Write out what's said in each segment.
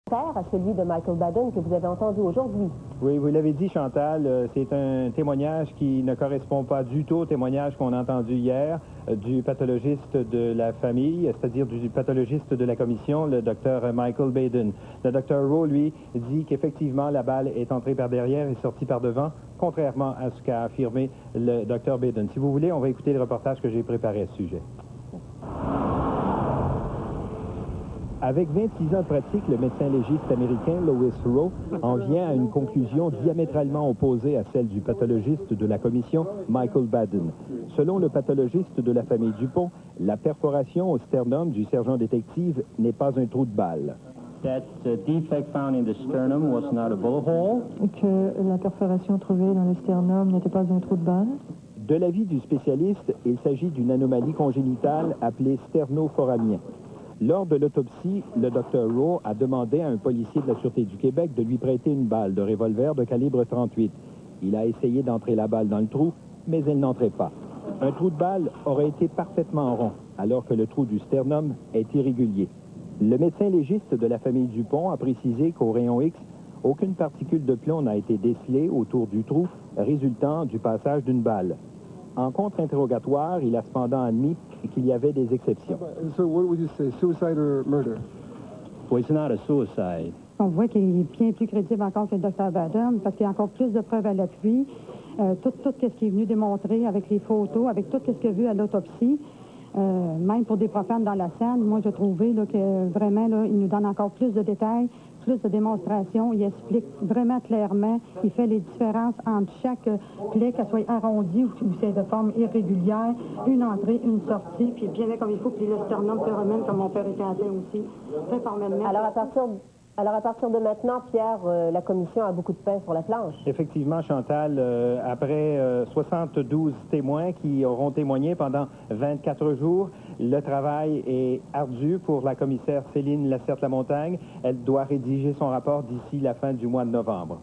À celui de Michael Baden que vous avez entendu aujourd'hui. Oui, vous l'avez dit, Chantal, c'est un témoignage qui ne correspond pas du tout au témoignage qu'on a entendu hier du pathologiste de la famille, c'est-à-dire du pathologiste de la commission, le docteur Michael Baden. Le docteur Rowe, lui, dit qu'effectivement, la balle est entrée par derrière et sortie par devant, contrairement à ce qu'a affirmé le docteur Baden. Si vous voulez, on va écouter le reportage que j'ai préparé à ce sujet. Avec 26 ans de pratique, le médecin légiste américain Lois Rowe en vient à une conclusion diamétralement opposée à celle du pathologiste de la commission, Michael Baden. Selon le pathologiste de la famille Dupont, la perforation au sternum du sergent détective n'est pas un trou de balle. That defect found in the sternum was not a bullet hole. Que la perforation trouvée dans le sternum n'était pas un trou de balle. De l'avis du spécialiste, il s'agit d'une anomalie congénitale appelée sternoforamien. Lors de l'autopsie, le Dr Rowe a demandé à un policier de la Sûreté du Québec de lui prêter une balle de revolver de calibre 38. Il a essayé d'entrer la balle dans le trou, mais elle n'entrait pas. Un trou de balle aurait été parfaitement rond, alors que le trou du sternum est irrégulier. Le médecin légiste de la famille Dupont a précisé qu'au rayon X, aucune particule de plomb n'a été décelée autour du trou, résultant du passage d'une balle. En contre-interrogatoire, il a cependant admis qu'il y avait des exceptions. So what would you say, suicide or murder? Well, it's not a suicide. On voit qu'il est bien plus crédible encore que le Dr Baden parce qu'il y a encore plus de preuves à l'appui. Tout ce qui est venu démontrer avec les photos, avec tout ce qu'il a vu à l'autopsie, même pour des profanes dans la scène, moi j'ai trouvé là, que vraiment, là, il nous donne encore plus de détails, plus de démonstrations. Il explique vraiment clairement, il fait les différences entre chaque plaie, qu'elle soit arrondie ou c'est de forme irrégulière, une entrée, une sortie, puis bien comme il faut, puis le sternum se remène comme mon père écantait aussi, très formellement. Alors à partir de maintenant, Pierre, la commission a beaucoup de pain sur la planche. Effectivement, Chantal, après 72 témoins qui auront témoigné pendant 24 jours, le travail est ardu pour la commissaire Céline Lacerte-Lamontagne. Elle doit rédiger son rapport d'ici la fin du mois de novembre.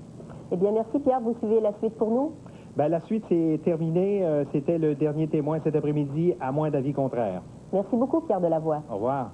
Eh bien, merci Pierre. Vous suivez la suite pour nous? Bien, la suite, c'est terminé. C'était le dernier témoin cet après-midi, à moins d'avis contraire. Merci beaucoup, Pierre Delavoie. Au revoir.